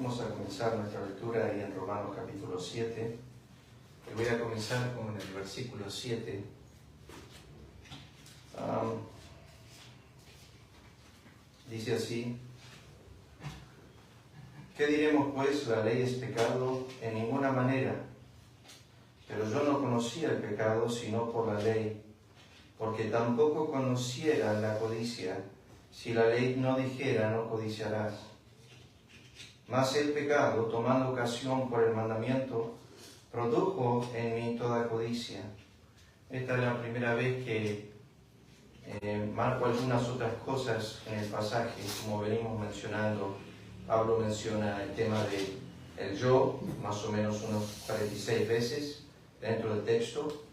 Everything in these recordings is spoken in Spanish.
Vamos a comenzar nuestra lectura ahí en Romanos capítulo 7. Y voy a comenzar con el versículo 7. Dice así: ¿qué diremos pues? ¿La ley es pecado? En ninguna manera. Pero yo no conocía el pecado sino por la ley, porque tampoco conociera la codicia, si la ley no dijera no codiciarás. Mas el pecado, tomando ocasión por el mandamiento, produjo en mí toda codicia. Esta es la primera vez que marco algunas otras cosas en el pasaje, como venimos mencionando. Pablo menciona el tema del yo, más o menos unos 46 veces dentro del texto.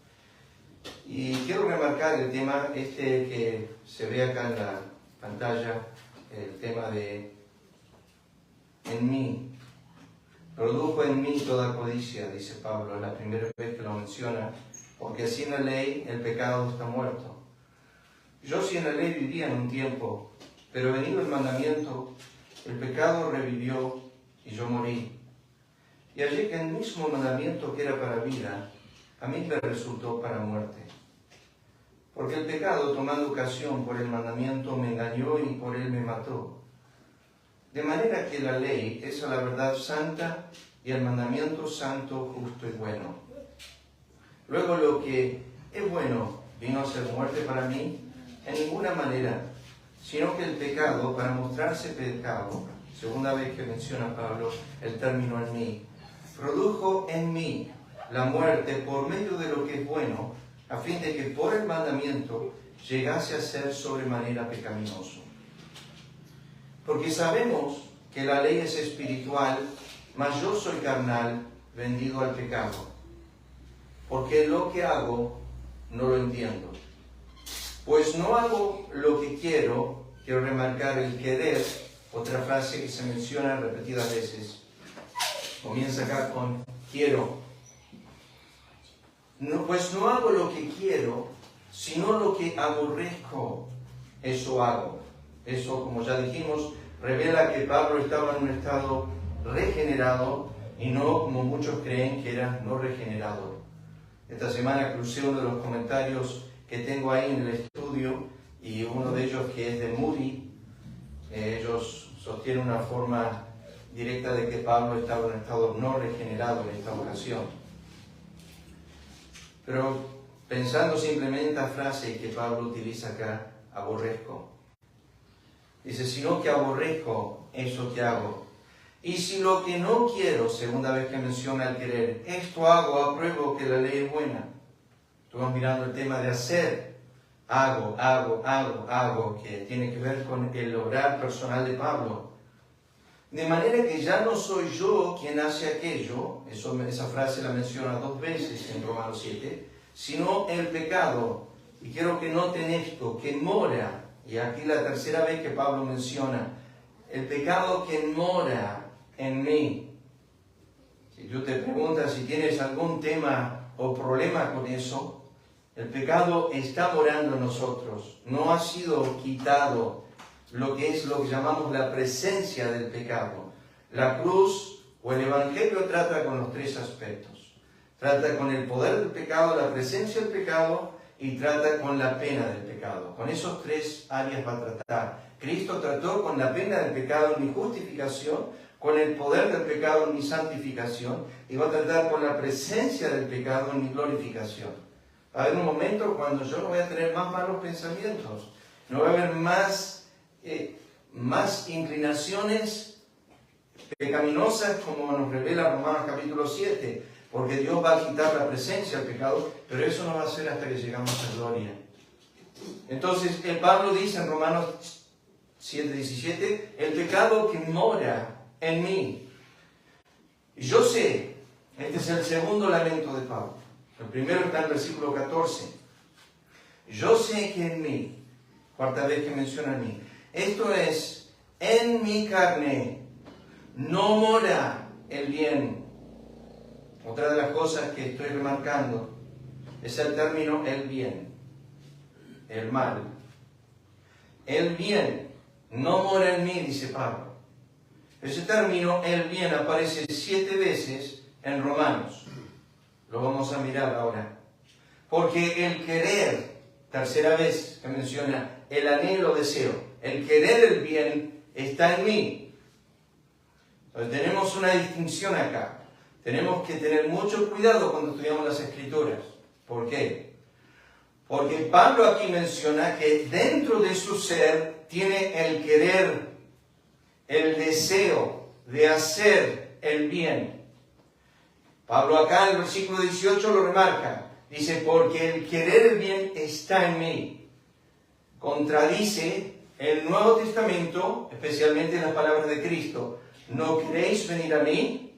Y quiero remarcar el tema que se ve acá en la pantalla, el tema de en mí. Produjo en mí toda codicia, dice Pablo, es la primera vez que lo menciona, porque sin la ley el pecado está muerto. Yo sin la ley vivía en un tiempo, pero venido el mandamiento, el pecado revivió y yo morí. Y hallé que el mismo mandamiento que era para vida, a mí me resultó para muerte. Porque el pecado, tomando ocasión por el mandamiento, me engañó y por él me mató. De manera que la ley es a la verdad santa y el mandamiento santo, justo y bueno. Luego lo que es bueno vino a ser muerte para mí en ninguna manera, sino que el pecado, para mostrarse pecado, segunda vez que menciona Pablo el término en mí, produjo en mí la muerte por medio de lo que es bueno, a fin de que por el mandamiento llegase a ser sobremanera pecaminoso. Porque sabemos que la ley es espiritual, mas yo soy carnal, vendido al pecado. Porque lo que hago no lo entiendo. Pues no hago lo que quiero remarcar el querer, otra frase que se menciona repetidas veces. Comienza acá con quiero. No, pues no hago lo que quiero, sino lo que aborrezco, eso hago. Eso, como ya dijimos, revela que Pablo estaba en un estado regenerado y no como muchos creen que era no regenerado. Esta semana crucé uno de los comentarios que tengo ahí en el estudio y uno de ellos que es de Moody. Ellos sostienen una forma directa de que Pablo estaba en un estado no regenerado en esta ocasión. Pero pensando simplemente en esta frase que Pablo utiliza acá, aborrezco. Dice, sino que aborrezco eso que hago. Y si lo que no quiero, segunda vez que menciona el querer, esto hago, apruebo que la ley es buena. Estamos mirando el tema de hacer. Hago, que tiene que ver con el obrar personal de Pablo. De manera que ya no soy yo quien hace aquello, esa frase la menciona 2 veces en Romanos 7, sino el pecado. Y quiero que noten esto, que mora. Y aquí la tercera vez que Pablo menciona, el pecado que mora en mí. Si tú te preguntas si tienes algún tema o problema con eso, el pecado está morando en nosotros. No ha sido quitado lo que llamamos la presencia del pecado. La cruz o el Evangelio trata con los 3 aspectos. Trata con el poder del pecado, la presencia del pecado, y trata con la pena del pecado. Con esos 3 áreas va a tratar. Cristo trató con la pena del pecado en mi justificación, con el poder del pecado en mi santificación, y va a tratar con la presencia del pecado en mi glorificación. Va a haber un momento cuando yo no voy a tener más malos pensamientos, no va a haber más inclinaciones pecaminosas como nos revela Romanos capítulo 7, porque Dios va a quitar la presencia del pecado, pero eso no va a ser hasta que llegamos a gloria. Entonces, el Pablo dice en Romanos 7:17, el pecado que mora en mí. Y yo sé, este es el segundo lamento de Pablo. El primero está en el versículo 14. Yo sé que en mí, cuarta vez que menciona en mí, esto es, en mi carne no mora el bien. Otra de las cosas que estoy remarcando es el término el bien, el mal. El bien no mora en mí, dice Pablo. Ese término, el bien, aparece 7 veces en Romanos. Lo vamos a mirar ahora. Porque el querer, tercera vez que menciona, el anhelo, deseo, el querer el bien está en mí. Entonces tenemos una distinción acá. Tenemos que tener mucho cuidado cuando estudiamos las Escrituras. ¿Por qué? Porque Pablo aquí menciona que dentro de su ser tiene el querer, el deseo de hacer el bien. Pablo acá en el versículo 18 lo remarca. Dice, porque el querer el bien está en mí. Contradice el Nuevo Testamento, especialmente las palabras de Cristo. ¿No queréis venir a mí?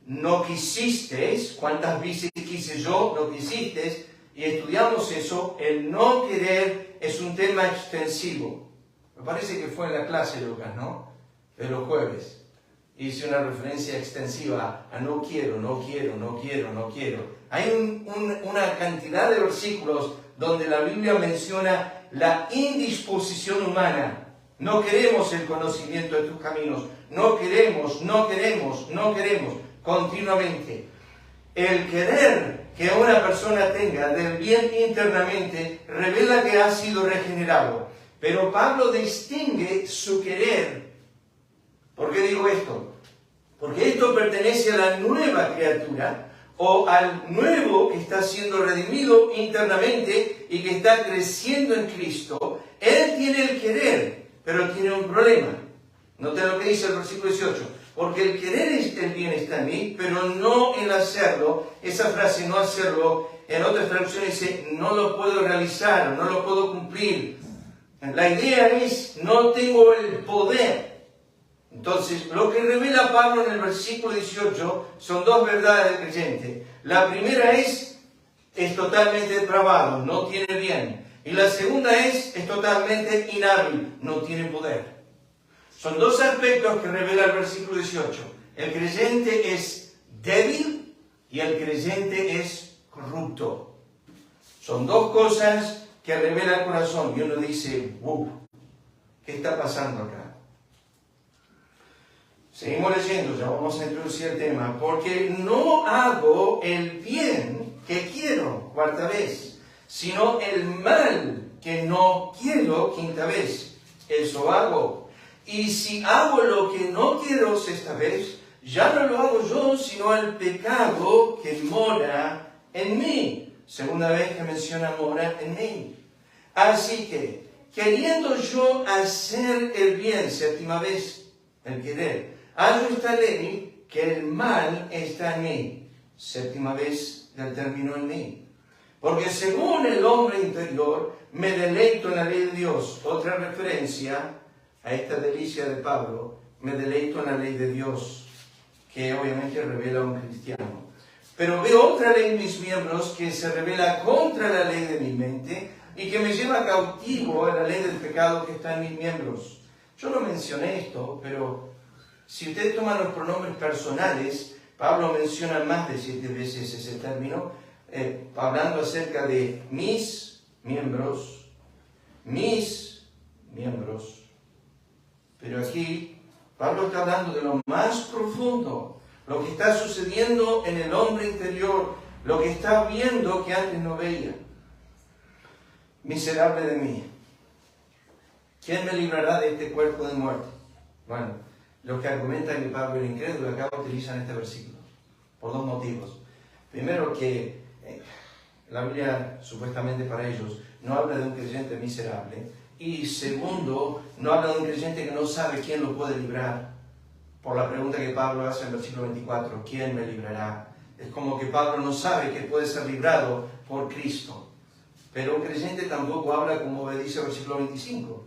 ¿No quisisteis? ¿Cuántas veces quise yo? ¿No quisisteis? Y estudiamos eso. El no querer es un tema extensivo. Me parece que fue en la clase, Lucas, ¿no? De los jueves. Hice una referencia extensiva a no quiero, no quiero, no quiero, no quiero. Hay una cantidad de versículos donde la Biblia menciona la indisposición humana. No queremos el conocimiento de tus caminos. No queremos, no queremos, no queremos. Continuamente. El querer que una persona tenga del bien internamente revela que ha sido regenerado. Pero Pablo distingue su querer. ¿Por qué digo esto? Porque esto pertenece a la nueva criatura o al nuevo que está siendo redimido internamente y que está creciendo en Cristo. Él tiene el querer, pero tiene un problema. Noten lo que dice el versículo 18. Porque el querer el bien está en mí, pero no el hacerlo. Esa frase, no hacerlo, en otras traducciones dice, no lo puedo realizar, no lo puedo cumplir. La idea es, no tengo el poder. Entonces, lo que revela Pablo en el versículo 18 son dos verdades del creyente. La primera es totalmente depravado, no tiene bien. Y la segunda es totalmente inhábil, no tiene poder. Son dos aspectos que revela el versículo 18. El creyente es débil y el creyente es corrupto. Son dos cosas que revela el corazón. Y uno dice, ¿qué está pasando acá? Seguimos leyendo, ya vamos a introducir el tema. Porque no hago el bien que quiero, cuarta vez, sino el mal que no quiero, quinta vez. Eso hago. Y si hago lo que no quiero, sexta vez, ya no lo hago yo, sino el pecado que mora en mí. Segunda vez que menciona mora en mí. Así que, queriendo yo hacer el bien, séptima vez, el querer, hallo esta ley que el mal está en mí. Séptima vez del término en mí. Porque según el hombre interior, me deleito en la ley de Dios. Otra referencia a esta delicia de Pablo, me deleito en la ley de Dios, que obviamente revela a un cristiano. Pero veo otra ley en mis miembros que se revela contra la ley de mi mente y que me lleva cautivo a la ley del pecado que está en mis miembros. Yo no mencioné esto, pero si ustedes toman los pronombres personales, Pablo menciona más de 7 veces ese término, hablando acerca de mis miembros. Pero aquí Pablo está hablando de lo más profundo, lo que está sucediendo en el hombre interior, lo que está viendo que antes no veía. Miserable de mí, ¿quién me librará de este cuerpo de muerte? Bueno, los que argumentan que Pablo era incrédulo acá utilizan este versículo por dos motivos. Primero, que la Biblia supuestamente para ellos no habla de un creyente miserable. Y segundo, no habla de un creyente que no sabe quién lo puede librar. Por la pregunta que Pablo hace en el versículo 24, ¿quién me librará? Es como que Pablo no sabe que puede ser librado por Cristo. Pero un creyente tampoco habla como dice el versículo 25.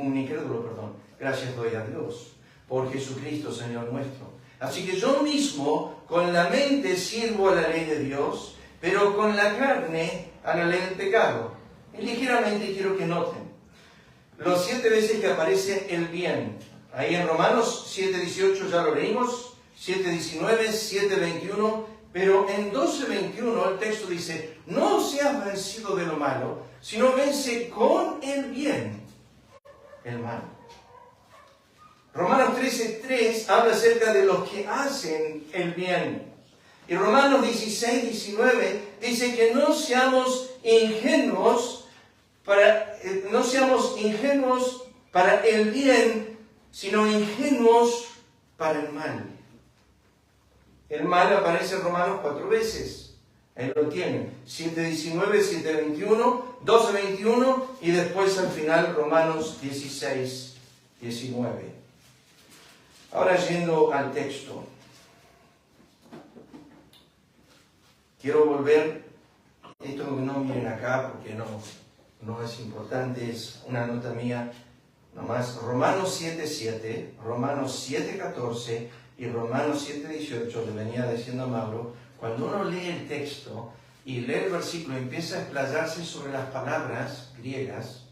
Un incrédulo, perdón. Gracias doy a Dios por Jesucristo, Señor nuestro. Así que yo mismo, con la mente sirvo a la ley de Dios, pero con la carne a la ley del pecado. Y ligeramente quiero que noten los 7 veces que aparece el bien. Ahí en Romanos 7:18 ya lo leímos, 7:19, 7:21, pero en 12:21 el texto dice, no seas vencido de lo malo, sino vence con el bien el mal. Romanos 13:3 habla acerca de los que hacen el bien. Y Romanos 16:19 dice que no seamos ingenuos para el bien, sino ingenuos para el mal. El mal aparece en Romanos 4 veces. Ahí lo tienen. 7:19, 7:21, 12:21 y después al final Romanos 16:19. Ahora yendo al texto. Quiero volver, esto no miren acá porque no es importante, es una nota mía nomás. Romanos 7:7, Romanos 7:14 y Romanos 7:18, le venía diciendo a Mauro, cuando uno lee el texto y lee el versículo y empieza a explayarse sobre las palabras griegas,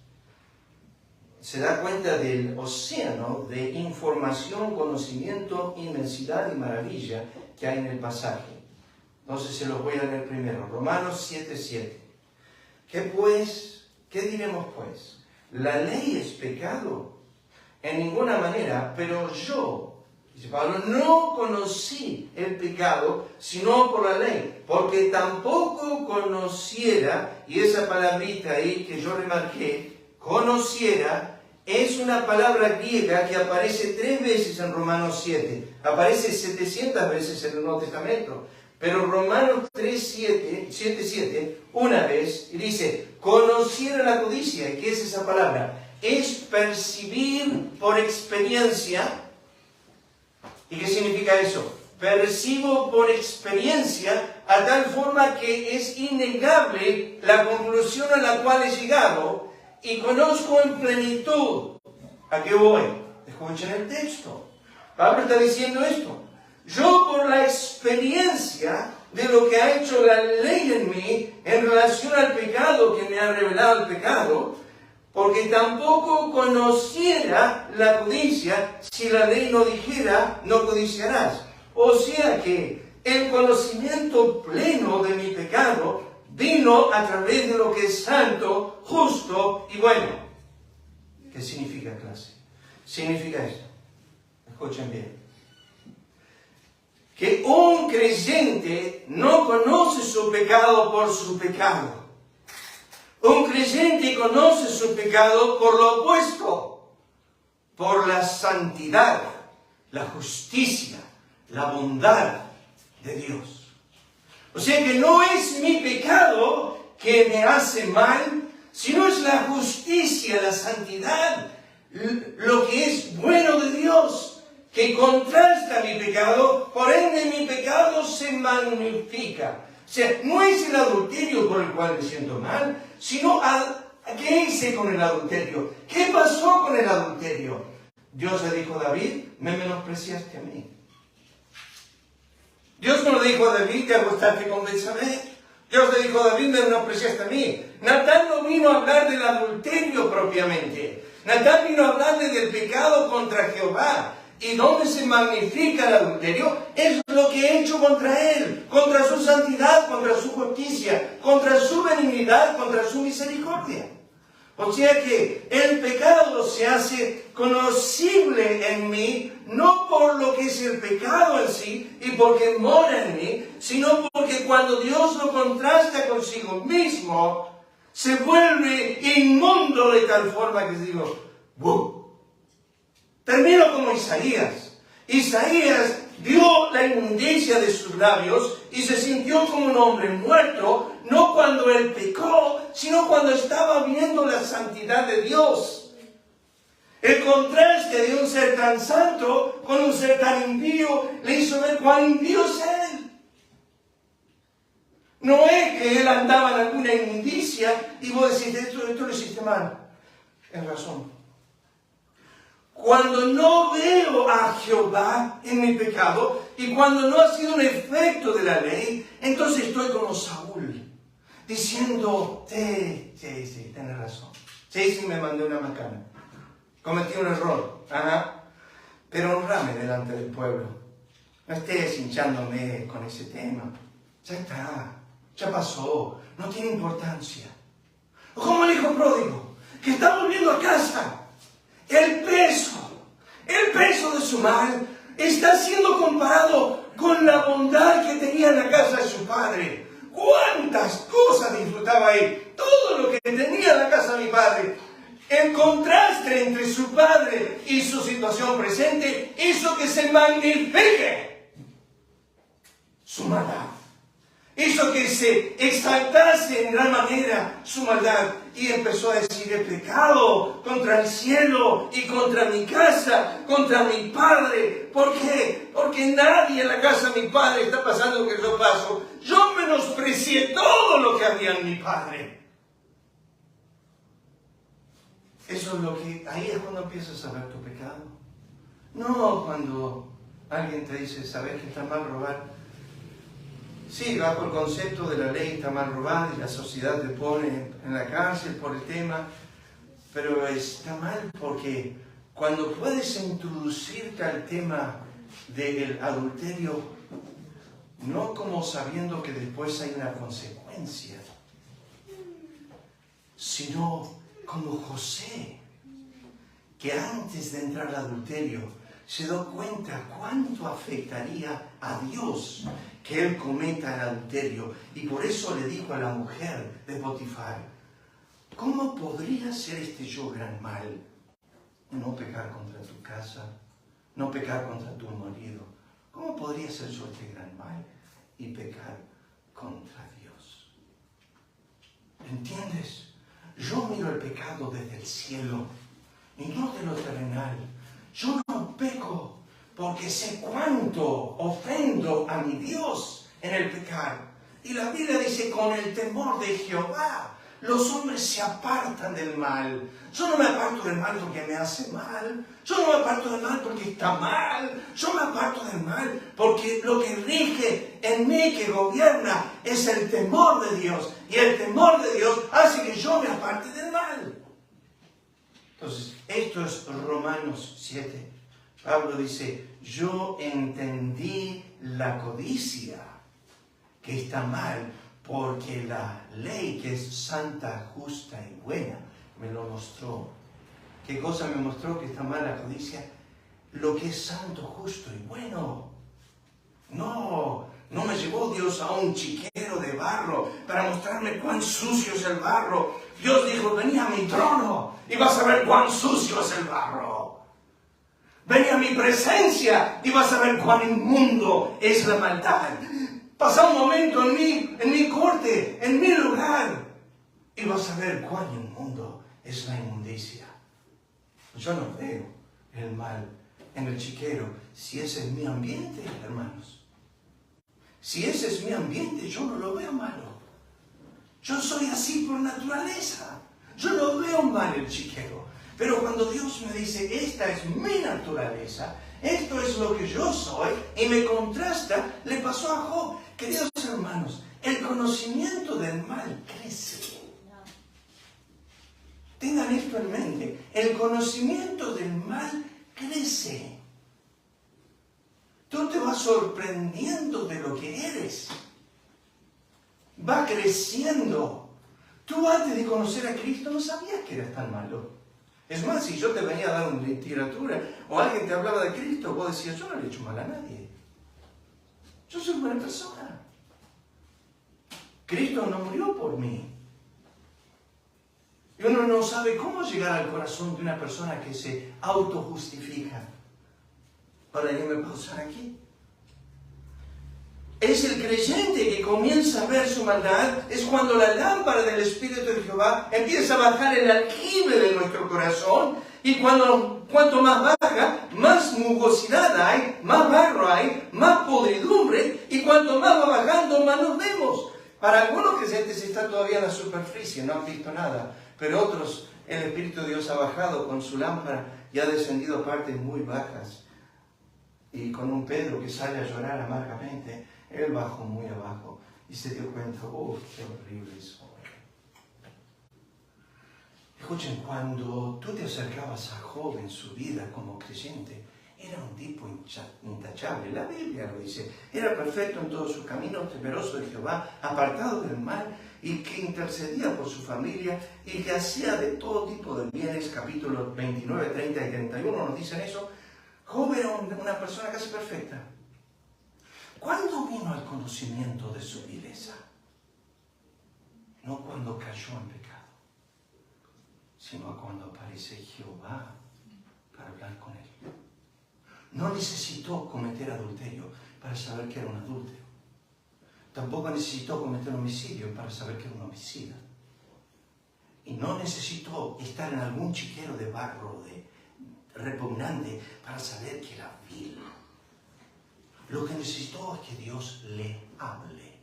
se da cuenta del océano de información, conocimiento, inmensidad y maravilla que hay en el pasaje. Entonces se los voy a leer primero. Romanos 7:7. ¿Qué diremos pues? ¿La ley es pecado? En ninguna manera, pero yo, dice Pablo, no conocí el pecado sino por la ley, porque tampoco conociera, y esa palabrita ahí que yo remarqué, conociera, es una palabra griega que aparece 3 veces en Romanos 7, aparece 700 veces en el Nuevo Testamento. Pero Romanos 7:7, una vez, y dice, conociera la codicia. ¿Y qué es esa palabra? Es percibir por experiencia. ¿Y qué significa eso? Percibo por experiencia a tal forma que es innegable la conclusión a la cual he llegado y conozco en plenitud. ¿A qué voy? Escuchen el texto. Pablo está diciendo esto. Yo por la experiencia de lo que ha hecho la ley en mí en relación al pecado, que me ha revelado el pecado, porque tampoco conociera la codicia si la ley no dijera, no codiciarás. O sea que el conocimiento pleno de mi pecado vino a través de lo que es santo, justo y bueno. ¿Qué significa, clase? Significa esto. Escuchen bien. Que un creyente no conoce su pecado por su pecado. Un creyente conoce su pecado por lo opuesto, por la santidad, la justicia, la bondad de Dios. O sea que no es mi pecado que me hace mal, sino es la justicia, la santidad, lo que es bueno de Dios, que contrasta mi pecado, por ende mi pecado se magnifica. O sea, no es el adulterio por el cual me siento mal, sino ¿qué hice con el adulterio? ¿Qué pasó con el adulterio? Dios le dijo a David, me menospreciaste a mí. Dios no le dijo a David, te acostaste con Betsabé. Dios le dijo a David, me menospreciaste a mí. Natán no vino a hablar del adulterio propiamente. Natán vino a hablarle del pecado contra Jehová. ¿Y dónde se magnifica el adulterio? Es lo que he hecho contra él, contra su santidad, contra su justicia, contra su benignidad, contra su misericordia. O sea que el pecado se hace conocible en mí, no por lo que es el pecado en sí y porque mora en mí, sino porque cuando Dios lo contrasta consigo mismo, se vuelve inmundo de tal forma que digo, ¡wow! Termino como Isaías. Isaías vio la inmundicia de sus labios y se sintió como un hombre muerto, no cuando él pecó, sino cuando estaba viendo la santidad de Dios. El contraste de un ser tan santo con un ser tan impío le hizo ver cuán impío es él. No es que él andaba en alguna inmundicia y vos decís, esto lo hiciste mal. Es razón. Cuando no veo a Jehová en mi pecado y cuando no ha sido un efecto de la ley, entonces estoy como Saúl, diciendo, sí, tienes razón. Sí, me mandé una macana. Cometí un error. Pero honrame delante del pueblo. No estés hinchándome con ese tema. Ya está, ya pasó, no tiene importancia. O como el hijo pródigo, que está volviendo a casa. El peso de su mal está siendo comparado con la bondad que tenía en la casa de su padre. ¿Cuántas cosas disfrutaba ahí? Todo lo que tenía en la casa de mi padre. El contraste entre su padre y su situación presente hizo que se magnifique su maldad. Hizo que se exaltase en gran manera su maldad. Y empezó a decir: he pecado contra el cielo y contra mi casa, contra mi padre. ¿Por qué? Porque nadie en la casa de mi padre está pasando lo que yo paso. Yo menosprecié todo lo que había en mi padre. Eso es lo que... Ahí es cuando empiezas a ver tu pecado. No cuando alguien te dice: ¿sabes que está mal robar? Sí, bajo el concepto de la ley está mal robar y la sociedad te pone en la cárcel por el tema, pero está mal porque cuando puedes introducirte al tema del adulterio, no como sabiendo que después hay una consecuencia, sino como José, que antes de entrar al adulterio se dio cuenta cuánto afectaría a Dios que él cometa el adulterio. Y por eso le dijo a la mujer de Potifar: ¿cómo podría ser yo gran mal? No pecar contra tu casa, no pecar contra tu marido. ¿Cómo podría ser yo gran mal y pecar contra Dios? ¿Entiendes? Yo miro el pecado desde el cielo y no de lo terrenal. Yo no peco porque sé cuánto ofendo a mi Dios en el pecar. Y la Biblia dice: con el temor de Jehová los hombres se apartan del mal. Yo no me aparto del mal porque me hace mal. Yo no me aparto del mal porque está mal. Yo me aparto del mal porque lo que rige en mí, que gobierna, es el temor de Dios. Y el temor de Dios hace que yo me aparte del mal. Entonces, esto es Romanos 7. Pablo dice: yo entendí la codicia, que está mal, porque la ley, que es santa, justa y buena, me lo mostró. ¿Qué cosa me mostró que está mal la codicia? Lo que es santo, justo y bueno. No me llevó Dios a un chiquero de barro para mostrarme cuán sucio es el barro. Dios dijo: vení a mi trono y vas a ver cuán sucio es el barro. Vení a mi presencia y vas a ver cuán inmundo es la maldad. Pasa un momento en mi corte, en mi lugar, y vas a ver cuán inmundo es la inmundicia. Yo no veo el mal en el chiquero si ese es mi ambiente, hermanos. Si ese es mi ambiente, yo no lo veo malo. Yo soy así por naturaleza. Yo no veo mal el chiquero. Pero cuando Dios me dice: esta es mi naturaleza, esto es lo que yo soy, y me contrasta, le pasó a Job. Queridos hermanos, el conocimiento del mal crece. Tengan esto en mente. El conocimiento del mal crece. Tú te vas sorprendiendo de lo que eres. Va creciendo. Tú antes de conocer a Cristo no sabías que eras tan malo. Es más, si yo te venía a dar una literatura o alguien te hablaba de Cristo, vos decías: yo no le he hecho mal a nadie. Yo soy buena persona. Cristo no murió por mí. Y uno no sabe cómo llegar al corazón de una persona que se autojustifica. Ahora, déjenme pausar aquí. Es el creyente que comienza a ver su maldad. Es cuando la lámpara del Espíritu de Jehová empieza a bajar el aljibe de nuestro corazón. Y cuanto más baja, más mugosidad hay, más barro hay, más podridumbre. Y cuanto más va bajando, más nos vemos. Para algunos creyentes está todavía en la superficie, no han visto nada. Pero otros, el Espíritu de Dios ha bajado con su lámpara y ha descendido a partes muy bajas. Y con un Pedro que sale a llorar amargamente, él bajó muy abajo y se dio cuenta: ¡oh, qué horrible soy! Escuchen, cuando tú te acercabas a Job en su vida como creyente, era un tipo intachable. La Biblia lo dice. Era perfecto en todos sus caminos, temeroso de Jehová, apartado del mal, y que intercedía por su familia y que hacía de todo tipo de bienes. Capítulos 29, 30 y 31 nos dicen eso. Job era un persona casi perfecta. ¿Cuándo vino al conocimiento de su vileza? No cuando cayó en pecado, sino cuando aparece Jehová para hablar con él. No necesitó cometer adulterio para saber que era un adúltero. Tampoco necesitó cometer homicidio para saber que era un homicida. Y no necesitó estar en algún chiquero de barro repugnante para saber que era vil. Lo que necesitó es que Dios le hable.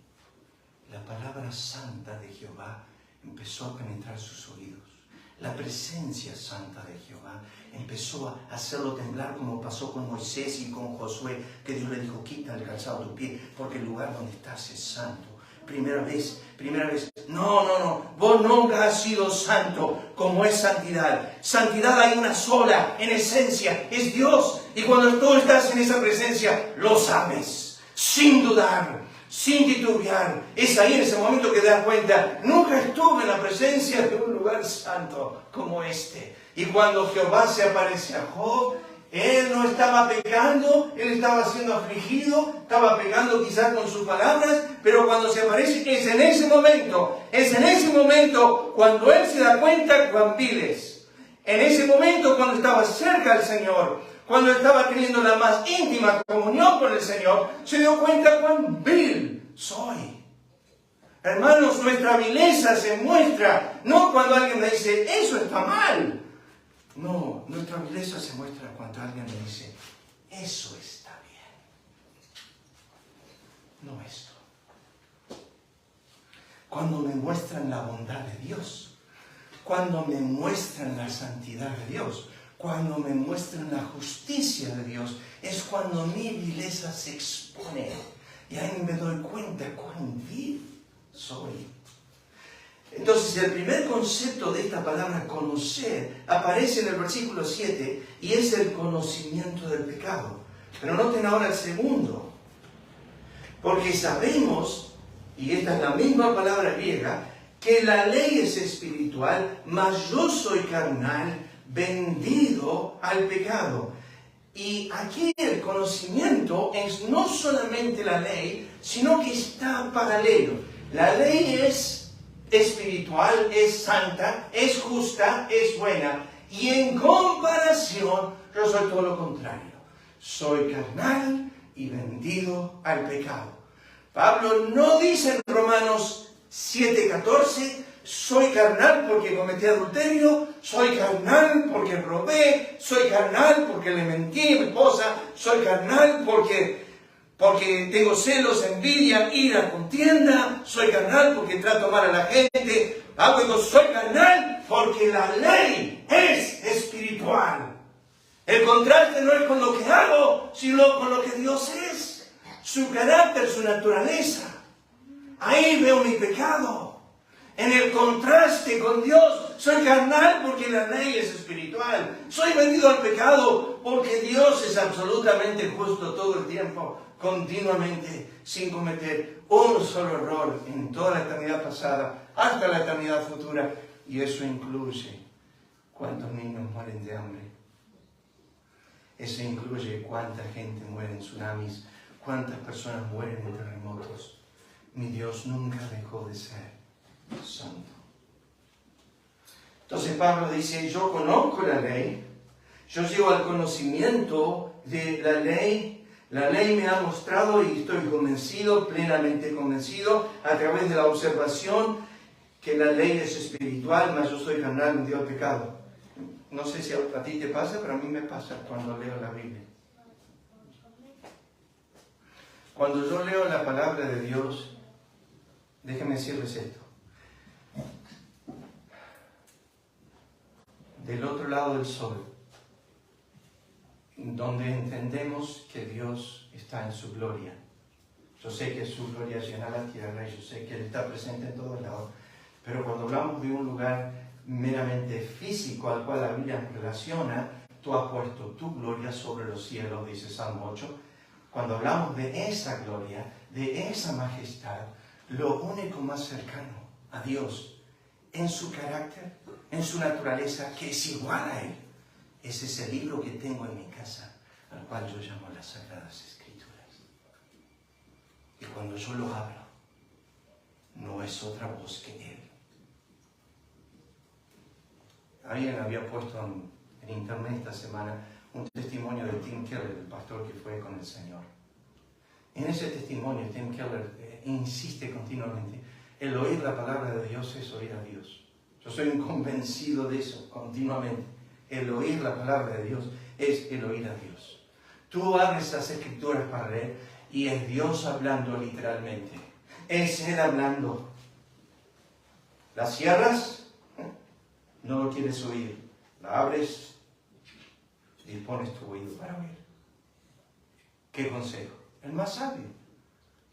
La palabra santa de Jehová empezó a penetrar sus oídos. La presencia santa de Jehová empezó a hacerlo temblar, como pasó con Moisés y con Josué, que Dios le dijo: quita el calzado de tu pie, porque el lugar donde estás es santo. Primera vez. No, vos nunca has sido santo como es santidad. Santidad hay una sola, en esencia, es Dios. Y cuando tú estás en esa presencia, lo sabes, sin dudar, sin titubear. Es ahí en ese momento que te das cuenta: nunca estuve en la presencia de un lugar santo como este. Y cuando Jehová se aparece a Job, él no estaba pecando, él estaba siendo afligido, estaba pecando quizás con sus palabras, pero cuando se aparece es en ese momento cuando él se da cuenta cuán vil es. En ese momento cuando estaba cerca del Señor, cuando estaba teniendo la más íntima comunión con el Señor, se dio cuenta cuán vil soy. Hermanos, nuestra vileza se muestra no cuando alguien me dice: eso está mal. No, nuestra vileza se muestra cuando alguien me dice: eso está bien. No esto. Cuando me muestran la bondad de Dios, cuando me muestran la santidad de Dios, cuando me muestran la justicia de Dios, es cuando mi vileza se expone. Y ahí me doy cuenta cuán vil soy. Entonces, el primer concepto de esta palabra conocer aparece en el versículo 7 y es el conocimiento del pecado. Pero noten ahora el segundo. Porque sabemos, y esta es la misma palabra griega, que la ley es espiritual, mas yo soy carnal, vendido al pecado. Y aquí el conocimiento es no solamente la ley, sino que está paralelo. La ley es espiritual, es santa, es justa, es buena. Y en comparación, yo soy todo lo contrario. Soy carnal y vendido al pecado. Pablo no dice en Romanos 7:14, soy carnal porque cometí adulterio, soy carnal porque robé, soy carnal porque le mentí a mi esposa, soy carnal porque tengo celos, envidia, ira, contienda, soy carnal porque trato mal a la gente. Pablo dijo: soy carnal porque la ley es espiritual. El contraste no es con lo que hago, sino con lo que Dios es. Su carácter, su naturaleza. Ahí veo mi pecado. En el contraste con Dios, soy carnal porque la ley es espiritual. Soy vendido al pecado porque Dios es absolutamente justo todo el tiempo, continuamente, sin cometer un solo error en toda la eternidad pasada hasta la eternidad futura. Y eso incluye cuántos niños mueren de hambre. Eso incluye cuánta gente muere en tsunamis, cuántas personas mueren en terremotos. Mi Dios nunca dejó de ser santo. Entonces Pablo dice: yo conozco la ley, yo llego al conocimiento de la ley. La ley me ha mostrado y estoy convencido, plenamente convencido, a través de la observación, que la ley es espiritual, mas yo soy carnal, vendido al pecado. No sé si a ti te pasa, pero a mí me pasa cuando leo la Biblia. Cuando yo leo la palabra de Dios, déjenme decirles esto. Del otro lado del sol, donde entendemos que Dios está en su gloria. Yo sé que su gloria llena la tierra y yo sé que Él está presente en todos lados. Pero cuando hablamos de un lugar meramente físico al cual la Biblia nos relaciona, tú has puesto tu gloria sobre los cielos, dice Salmo 8. Cuando hablamos de esa gloria, de esa majestad, lo único más cercano a Dios en su carácter, en su naturaleza, que es igual a Él, es ese libro que tengo en mi casa, al cual yo llamo las Sagradas Escrituras. Y cuando yo lo hablo, no es otra voz que Él. Alguien había puesto en internet esta semana un testimonio de Tim Keller, el pastor que fue con el Señor. En ese testimonio, Tim Keller insiste continuamente: el oír la palabra de Dios es oír a Dios. Yo soy un convencido de eso continuamente. El oír la palabra de Dios es el oír a Dios. Tú abres las Escrituras para leer y es Dios hablando literalmente. Es Él hablando. Las cierras, no lo quieres oír. La abres, dispones tu oído para oír. ¿Qué consejo? El más sabio.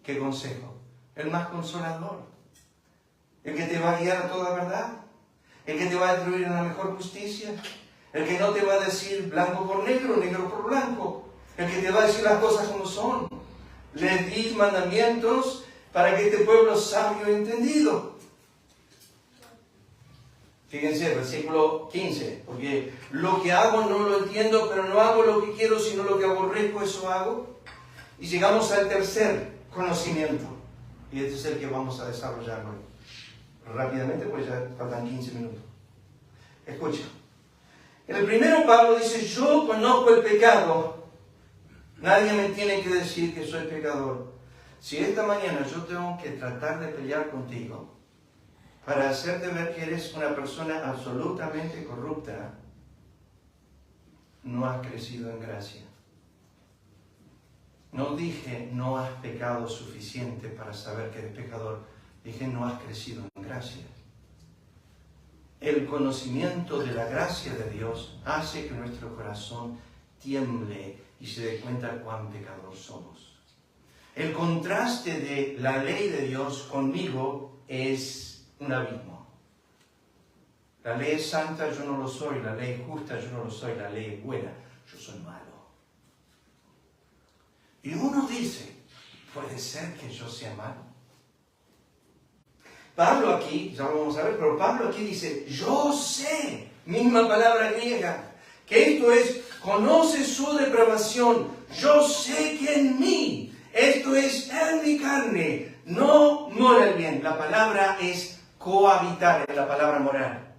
¿Qué consejo? El más consolador. El que te va a guiar a toda verdad. El que te va a instruir en la mejor justicia. El que no te va a decir blanco por negro, negro por blanco. El que te va a decir las cosas como son. Les di mandamientos para que este pueblo sabio y entendido. Fíjense, versículo 15. Porque lo que hago no lo entiendo, pero no hago lo que quiero, sino lo que aborrezco, eso hago. Y llegamos al tercer conocimiento. Y este es el que vamos a desarrollar hoy. Rápidamente, pues ya faltan 15 minutos. Escucha. En el primero Pablo dice: yo conozco el pecado. Nadie me tiene que decir que soy pecador. Si esta mañana yo tengo que tratar de pelear contigo para hacerte ver que eres una persona absolutamente corrupta, no has crecido en gracia. No dije no has pecado suficiente para saber que eres pecador. Dije no has crecido en gracia. El conocimiento de la gracia de Dios hace que nuestro corazón tiemble y se dé cuenta cuán pecador somos. El contraste de la ley de Dios conmigo es un abismo. La ley es santa, yo no lo soy. La ley es justa, yo no lo soy. La ley es buena, yo soy malo. Y uno dice: ¿puede ser que yo sea malo? Pablo aquí, ya lo vamos a ver, pero Pablo aquí dice: yo sé, misma palabra griega, que esto es, conoce su depravación. Yo sé que en mí, esto es, en mi carne, no mora el bien. La palabra es cohabitar, es la palabra morar.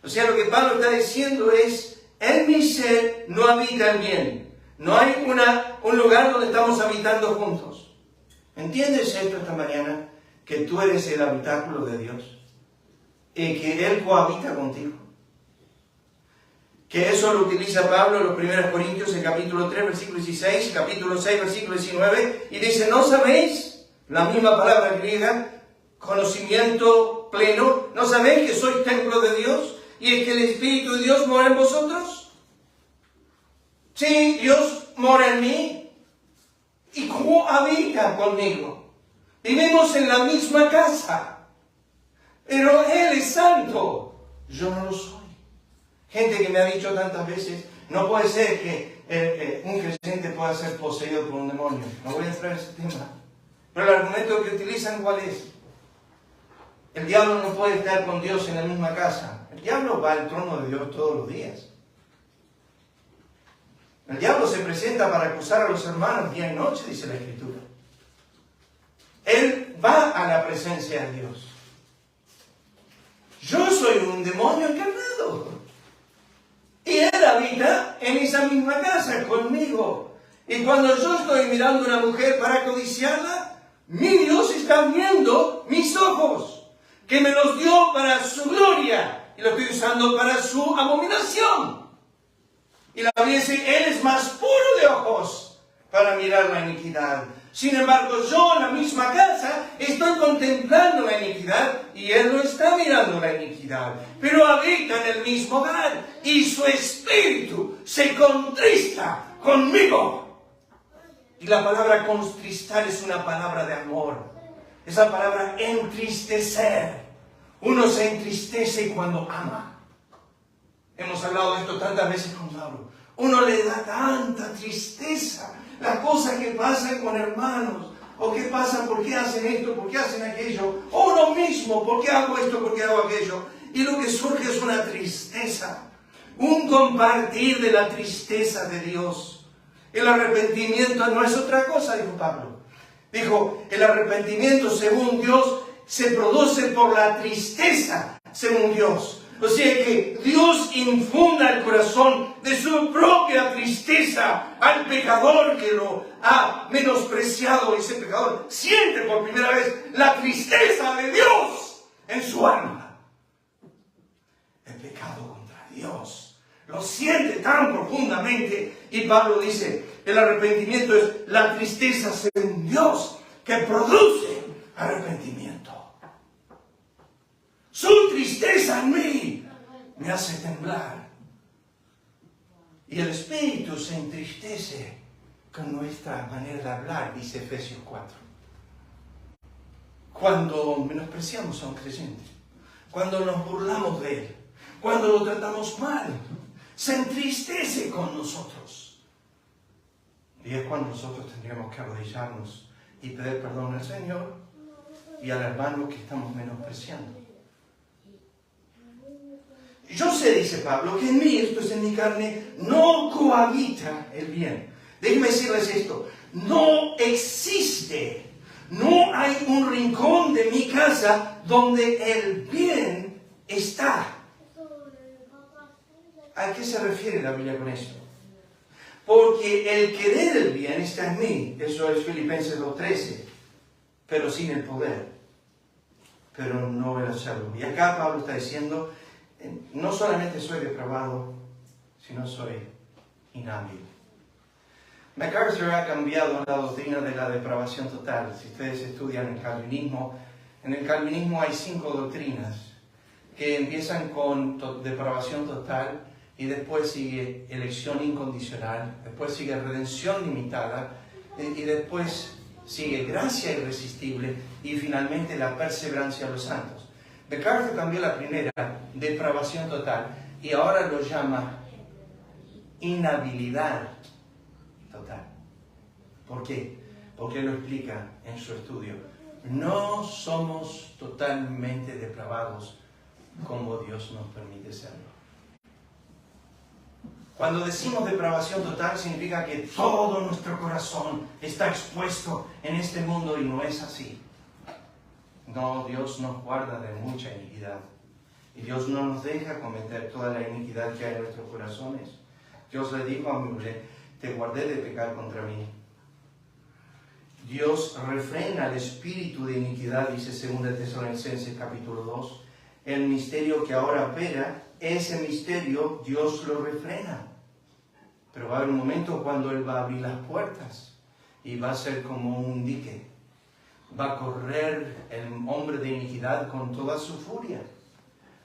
O sea, lo que Pablo está diciendo es: en mi ser no habita el bien. No hay un lugar donde estamos habitando juntos. ¿Entiendes esto esta mañana? Que tú eres el habitáculo de Dios y que Él cohabita contigo. Que eso lo utiliza Pablo en los 1 Corintios, en capítulo 3, versículo 16, capítulo 6, versículo 19, y dice: ¿no sabéis? La misma palabra griega, conocimiento pleno. ¿No sabéis que sois templo de Dios y es que el Espíritu de Dios mora en vosotros? Sí, Dios mora en mí y cohabita conmigo. Vivimos en la misma casa, pero Él es santo, yo no lo soy. Gente que me ha dicho tantas veces: no puede ser que un creyente pueda ser poseído por un demonio. No voy a entrar en ese tema. Pero el argumento que utilizan, ¿cuál es? El diablo no puede estar con Dios en la misma casa. El diablo va al trono de Dios todos los días. El diablo se presenta para acusar a los hermanos día y noche, dice la Escritura. Él va a la presencia de Dios. Yo soy un demonio encarnado. Y Él habita en esa misma casa conmigo. Y cuando yo estoy mirando a una mujer para codiciarla, mi Dios está viendo mis ojos, que me los dio para su gloria, y lo estoy usando para su abominación. Y la Biblia dice: Él es más puro de ojos para mirar la iniquidad. Sin embargo, yo en la misma casa estoy contemplando la iniquidad y Él no está mirando la iniquidad. Pero habita en el mismo hogar y su espíritu se contrista conmigo. Y la palabra contristar es una palabra de amor. Esa palabra entristecer. Uno se entristece cuando ama. Hemos hablado de esto tantas veces con Pablo. Uno le da tanta tristeza las cosas que pasan con hermanos, o qué pasa, por qué hacen esto, por qué hacen aquello, o uno mismo, por qué hago esto, por qué hago aquello. Y lo que surge es una tristeza, un compartir de la tristeza de Dios. El arrepentimiento no es otra cosa, dijo Pablo. Dijo, el arrepentimiento según Dios se produce por la tristeza según Dios. O sea que Dios infunda el corazón de su propia tristeza al pecador que lo ha menospreciado. Ese pecador siente por primera vez la tristeza de Dios en su alma. El pecado contra Dios lo siente tan profundamente. Y Pablo dice, el arrepentimiento es la tristeza según Dios que produce arrepentimiento. Su tristeza en mí me hace temblar. Y el Espíritu se entristece con nuestra manera de hablar, dice Efesios 4. Cuando menospreciamos a un creyente, cuando nos burlamos de él, cuando lo tratamos mal, se entristece con nosotros. Y es cuando nosotros tendríamos que arrodillarnos y pedir perdón al Señor y al hermano que estamos menospreciando. Yo sé, dice Pablo, que en mí, esto es en mi carne, no cohabita el bien. Déjenme decirles esto, no existe, no hay un rincón de mi casa donde el bien está. ¿A qué se refiere la Biblia con esto? Porque el querer el bien está en mí, eso es Filipenses 2:13, pero sin el poder, pero no el hacerlo. Y acá Pablo está diciendo, no solamente soy depravado, sino soy inhábil. MacArthur ha cambiado la doctrina de la depravación total. Si ustedes estudian el calvinismo, en el calvinismo hay 5 doctrinas que empiezan con depravación total y después sigue elección incondicional, después sigue redención limitada y después sigue gracia irresistible y finalmente la perseverancia de los santos. MacArthur cambió la primera, depravación total, y ahora lo llama inhabilidad total. ¿Por qué? Porque lo explica en su estudio. No somos totalmente depravados como Dios nos permite serlo. Cuando decimos depravación total significa que todo nuestro corazón está expuesto en este mundo y no es así. No, Dios nos guarda de mucha iniquidad. Y Dios no nos deja cometer toda la iniquidad que hay en nuestros corazones. Dios le dijo a mi mujer, te guardé de pecar contra mí. Dios refrena el espíritu de iniquidad, dice 2 Tesalonicenses capítulo 2. El misterio que ahora opera, ese misterio Dios lo refrena. Pero va a haber un momento cuando Él va a abrir las puertas y va a ser como un dique. Va a correr el hombre de iniquidad con toda su furia.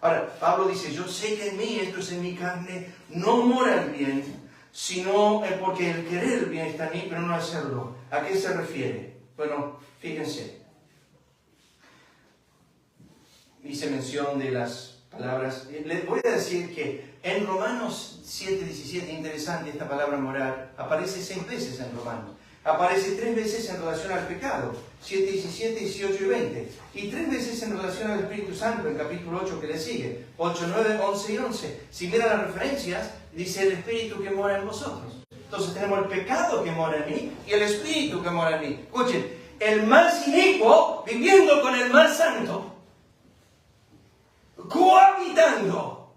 Ahora, Pablo dice, yo sé que en mí, esto es en mi carne, no mora el bien, sino porque el querer el bien está en mí, pero no hacerlo. ¿A qué se refiere? Bueno, fíjense. Hice mención de las palabras. Les voy a decir que en Romanos 7:17, interesante, esta palabra morar, aparece 6 veces en Romanos. Aparece 3 veces en relación al pecado, 7, 17, 18 y 20. Y 3 veces en relación al Espíritu Santo, en capítulo 8 que le sigue, 8, 9, 11 y 11. Si miran las referencias, dice el Espíritu que mora en vosotros. Entonces tenemos el pecado que mora en mí y el Espíritu que mora en mí. Escuchen, el más inicuo viviendo con el más santo, cohabitando.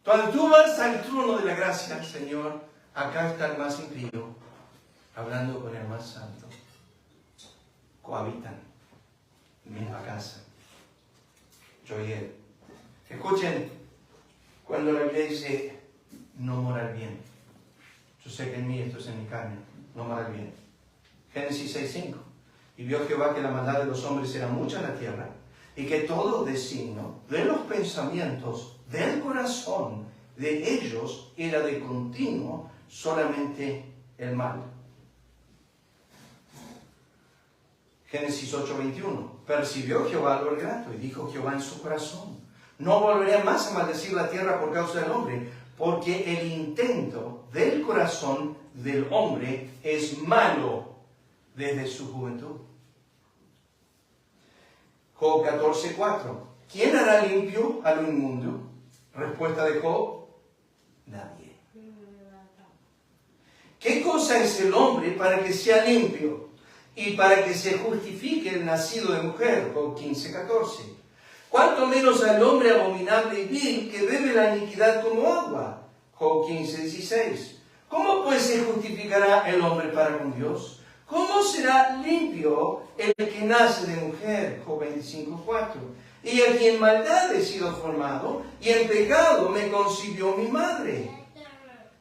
Cuando tú vas al trono de la gracia, Señor, acá está el más impío, hablando con el más santo. Cohabitan, misma casa. Yo y él. Escuchen, cuando la Biblia dice, no mora el bien. Yo sé que en mí, esto es en mi carne, no mora el bien. Génesis 6:5. Y vio Jehová que la maldad de los hombres era mucha en la tierra, y que todo designo de los pensamientos del corazón de ellos era de continuo solamente el mal. Génesis 8:21. Percibió Jehová lo grato y dijo Jehová en su corazón, no volveré más a maldecir la tierra por causa del hombre, porque el intento del corazón del hombre es malo desde su juventud. Job 14:4. ¿Quién hará limpio a lo inmundo? Respuesta de Job, nadie. ¿Qué cosa es el hombre para que sea limpio y para que se justifique el nacido de mujer? Job 15:14. Cuanto menos al hombre abominable y vil que bebe la iniquidad como agua. Job 15:16. ¿Cómo pues se justificará el hombre para con Dios? ¿Cómo será limpio el que nace de mujer? Job 25:4. Y el que en maldad he sido formado, y en pecado me concibió mi madre.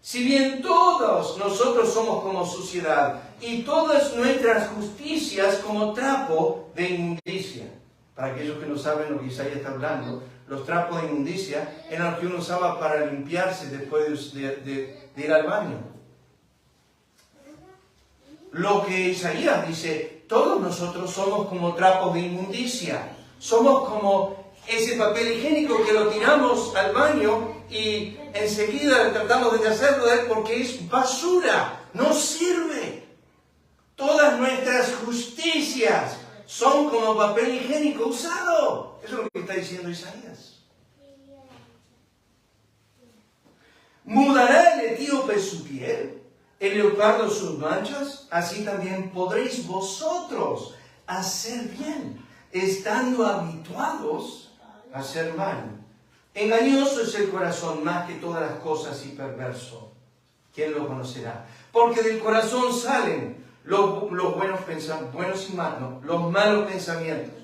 Si bien todos nosotros somos como suciedad, y todas nuestras justicias como trapo de inmundicia. Para aquellos que no saben lo que Isaías está hablando, los trapos de inmundicia eran los que uno usaba para limpiarse después de ir al baño. Lo que Isaías dice, todos nosotros somos como trapos de inmundicia. Somos como ese papel higiénico que lo tiramos al baño y enseguida tratamos de deshacerlo de él porque es basura, no sirve. Todas nuestras justicias son como papel higiénico usado. Eso es lo que está diciendo Isaías. ¿Mudará el etíope su piel, el leopardo sus manchas? Así también podréis vosotros hacer bien, estando habituados a hacer mal. Engañoso es el corazón más que todas las cosas y perverso. ¿Quién lo conocerá? Porque del corazón salen los buenos pensamientos, buenos y malos, los malos pensamientos,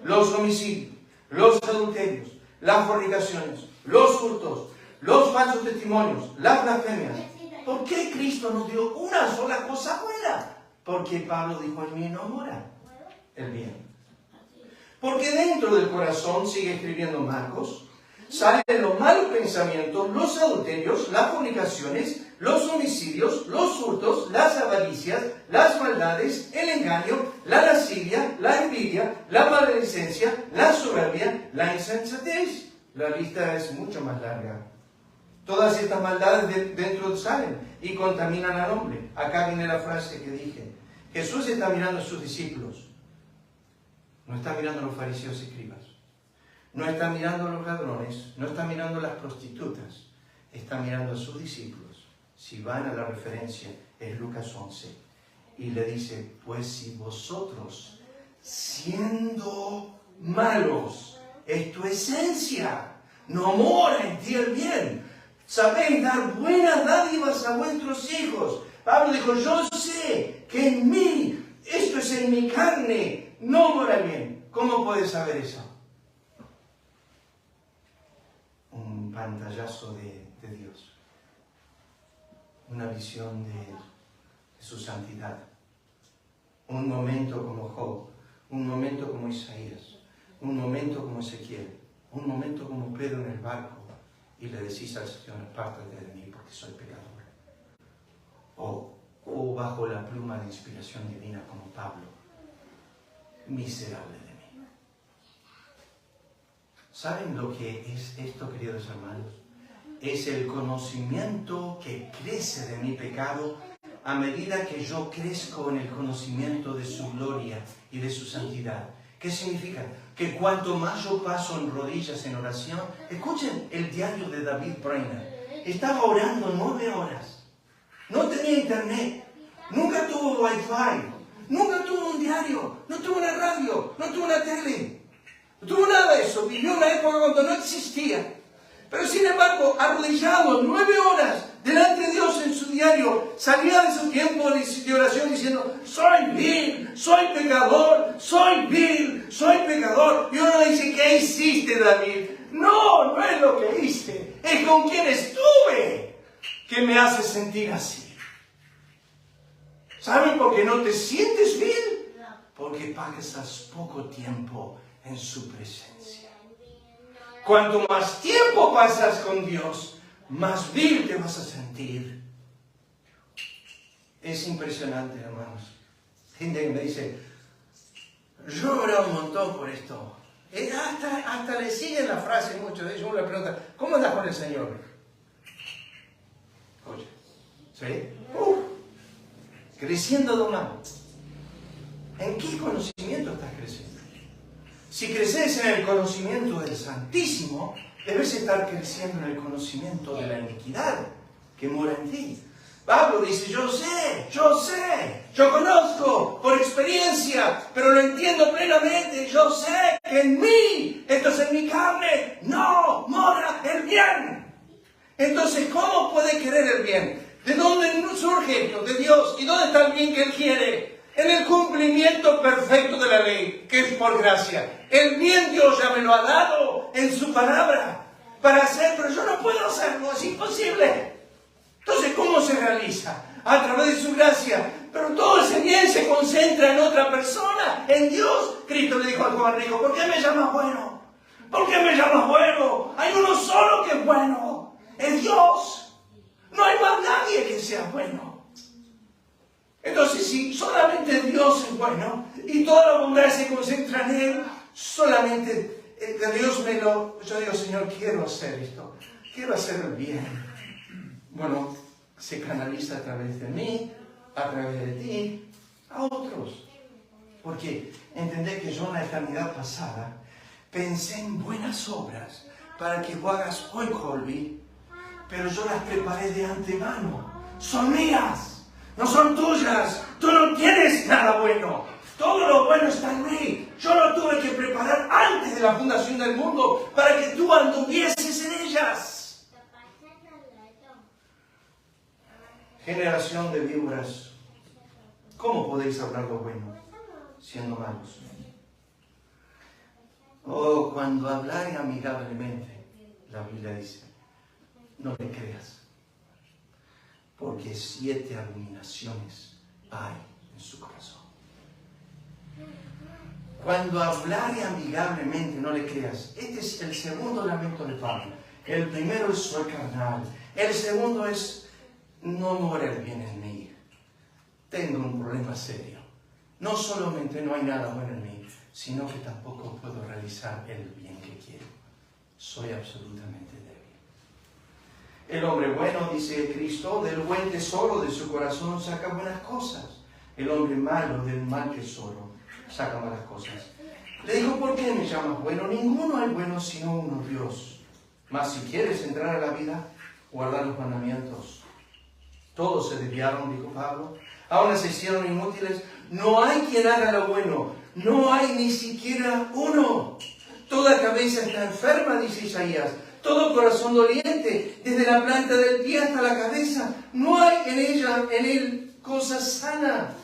los homicidios, los adulterios, las fornicaciones, los hurtos, los falsos testimonios, las blasfemias. ¿Por qué Cristo nos dio una sola cosa buena? Porque Pablo dijo, en mí no mora el bien. Porque dentro del corazón, sigue escribiendo Marcos, salen los malos pensamientos, los adulterios, las fornicaciones, los homicidios, los hurtos, las avaricias, las maldades, el engaño, la lascivia, la envidia, la maledicencia, la soberbia, la insensatez. La lista es mucho más larga. Todas estas maldades dentro salen y contaminan al hombre. Acá viene la frase que dije. Jesús está mirando a sus discípulos. No está mirando a los fariseos y escribas. No está mirando a los ladrones. No está mirando a las prostitutas. Está mirando a sus discípulos. Si van a la referencia, es Lucas 11. Y le dice, pues si vosotros, siendo malos, es tu esencia, no mora en ti el bien. Sabéis dar buenas dádivas a vuestros hijos. Pablo dijo, yo sé que en mí, esto es en mi carne, no mora bien. ¿Cómo puedes saber eso? Un pantallazo de Dios. Una visión de su santidad. Un momento como Job. Un momento como Isaías. Un momento como Ezequiel. Un momento como Pedro en el barco. Y le decís al Señor, apártate de mí porque soy pecador. O bajo la pluma de inspiración divina como Pablo, miserable de mí. ¿Saben lo que es esto, queridos hermanos? Es el conocimiento que crece de mi pecado a medida que yo crezco en el conocimiento de su gloria y de su santidad. ¿Qué significa? Que cuanto más yo paso en rodillas en oración, escuchen el diario de David Brainerd. Estaba orando 9 horas. No tenía internet. Nunca tuvo wifi. Nunca tuvo un diario. No tuvo una radio. No tuvo una tele. No tuvo nada de eso. Vivió una época cuando no existía. Pero sin embargo, arrodillado 9 horas delante de Dios en su diario, salía de su tiempo de oración diciendo, soy vil, soy pecador, soy vil, soy pecador. Y uno le dice, ¿qué hiciste, David? No, no es lo que hice, es con quien estuve que me hace sentir así. ¿Saben por qué no te sientes vil? Porque pasas poco tiempo en su presencia. Cuanto más tiempo pasas con Dios, más vil te vas a sentir. Es impresionante, hermanos. Gente que me dice, yo he orado un montón por esto. Hasta le siguen la frase muchos de ellos. Uno le pregunta, ¿cómo andas con el Señor? Oye, ¿sí? Creciendo de una. ¿En qué conocimiento estás creciendo? Si creces en el conocimiento del Santísimo, debes estar creciendo en el conocimiento de la iniquidad que mora en ti. Pablo dice, yo sé, yo conozco por experiencia, pero lo entiendo plenamente. Yo sé que en mí, esto es en mi carne, no mora el bien. Entonces, ¿cómo puede querer el bien? ¿De dónde surge esto? De Dios. ¿Y dónde está el bien que Él quiere? En el cumplimiento perfecto de la ley, que es por gracia. El bien Dios ya me lo ha dado en su palabra para hacer, pero yo no puedo hacerlo, es imposible. Entonces, ¿cómo se realiza? A través de su gracia. Pero todo ese bien se concentra en otra persona, en Dios. Cristo le dijo al joven rico, ¿por qué me llamas bueno? ¿Por qué me llamas bueno? Hay uno solo que es bueno, es Dios. No hay más nadie que sea bueno. Entonces, si solamente Dios es bueno y toda la bondad se concentra en Él, solamente Dios yo digo, Señor, quiero hacer esto, quiero hacer el bien. Bueno, se canaliza a través de mí, a través de ti, a otros. Porque entendé que yo en la eternidad pasada pensé en buenas obras para que tú hagas hoy, Colby, pero yo las preparé de antemano. Son mías, no son tuyas. Tú no tienes nada bueno. Todo lo bueno está en mí. Yo lo tuve que preparar antes de la fundación del mundo para que tú anduvieses en ellas. Generación de víboras, ¿cómo podéis hablar lo bueno siendo malos? Oh, cuando habláis amigablemente, la Biblia dice, no le creas, porque 7 abominaciones hay en su corazón. Cuando habláis amigablemente, no le creas. Este es el segundo lamento de Pablo. El primero es soy carnal. El segundo es no mora el bien en mí. Tengo un problema serio. No solamente no hay nada bueno en mí, sino que tampoco puedo realizar el bien que quiero. Soy absolutamente débil. El hombre bueno, dice Cristo, del buen tesoro de su corazón saca buenas cosas. El hombre malo del mal tesoro saca malas cosas. Le dijo, ¿por qué me llamas bueno? Ninguno hay bueno sino uno, Dios. Mas si quieres entrar a la vida, guarda los mandamientos. Todos se desviaron, dijo Pablo. Ahora se hicieron inútiles. No hay quien haga lo bueno. No hay ni siquiera uno. Toda cabeza está enferma, dice Isaías. Todo corazón doliente, desde la planta del pie hasta la cabeza. No hay en él cosa sana.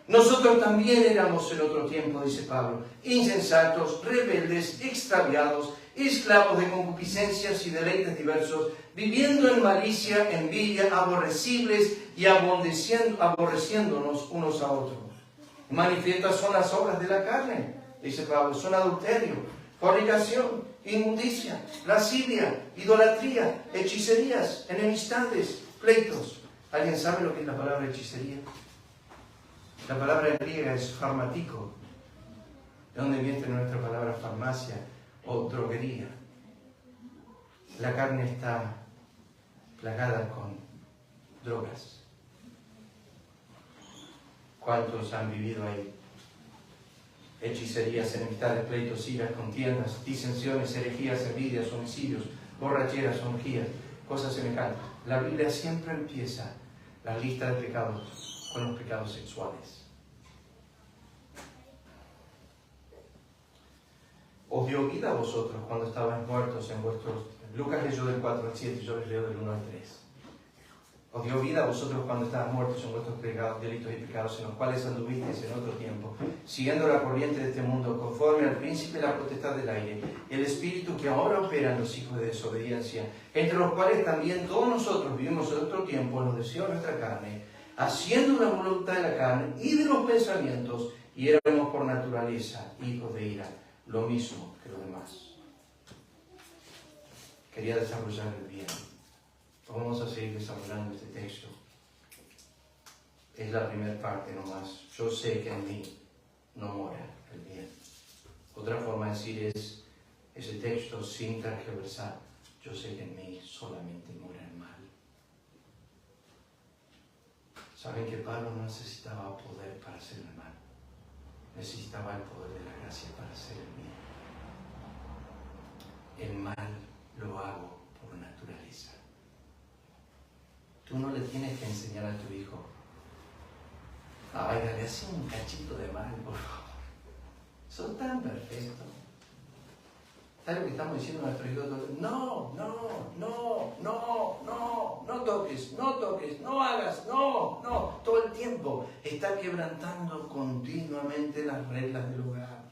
Nosotros también éramos en otro tiempo, dice Pablo, insensatos, rebeldes, extraviados, esclavos de concupiscencias y deleites diversos, viviendo en malicia, envidia, aborrecibles y aborreciéndonos unos a otros. Manifiestas son las obras de la carne, dice Pablo, son adulterio, fornicación, inmundicia, lascivia, idolatría, hechicerías, enemistades, pleitos. ¿Alguien sabe lo que es la palabra hechicería? La palabra griega es farmatico, de donde viene nuestra palabra farmacia o droguería. La carne está plagada con drogas. ¿Cuántos han vivido ahí? Hechicerías, enemistades, pleitos, iras, contiendas, disensiones, herejías, envidias, homicidios, borracheras, orgías, cosas semejantes. La Biblia siempre empieza la lista de pecados con los pecados sexuales. Os dio vida a vosotros cuando estabais muertos en vuestros... Lucas leyó del 4 al 7, yo les leo del 1 al 3. Os dio vida a vosotros cuando estabais muertos en vuestros delitos y pecados, en los cuales anduvisteis en otro tiempo, siguiendo la corriente de este mundo, conforme al príncipe de la potestad del aire, el espíritu que ahora opera en los hijos de desobediencia, entre los cuales también todos nosotros vivimos en otro tiempo en los deseos de nuestra carne, haciendo la voluntad de la carne y de los pensamientos, y éramos por naturaleza hijos de ira, lo mismo que los demás. Quería desarrollar el bien. Vamos a seguir desarrollando este texto. Es la primera parte nomás. Yo sé que en mí no mora el bien. Otra forma de decir es ese texto sin tergiversar. Yo sé que en mí solamente mora el mal. ¿Saben que Pablo no necesitaba poder para hacer el mal? Necesitaba el poder de la gracia para hacer el bien. El mal lo hago por naturaleza. Tú no le tienes que enseñar a tu hijo. Ay, le hace un cachito de mal, por favor. Son tan perfectos. ¿Sabes lo que estamos diciendo a nuestros hijos? No, no, no, no, no, no toques, no hagas, no, no. Todo el tiempo está quebrantando continuamente las reglas del hogar.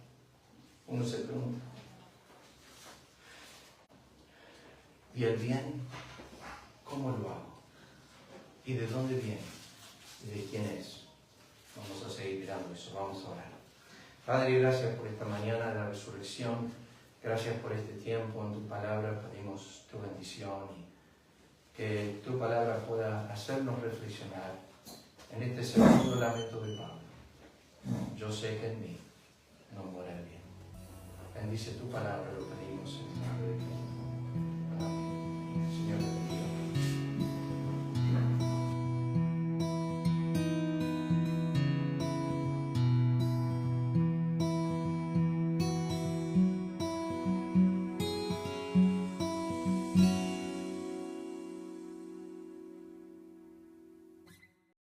Uno se pregunta. ¿Y el bien? ¿Cómo lo hago? ¿Y de dónde viene? ¿Y de quién es? Vamos a seguir mirando eso, vamos a orar. Padre, gracias por esta mañana de la resurrección. Gracias por este tiempo en tu palabra. Pedimos tu bendición y que tu palabra pueda hacernos reflexionar en este segundo lamento de Pablo. Yo sé que en mí no mora el bien. Bendice tu palabra, lo pedimos en el nombre de Jesús.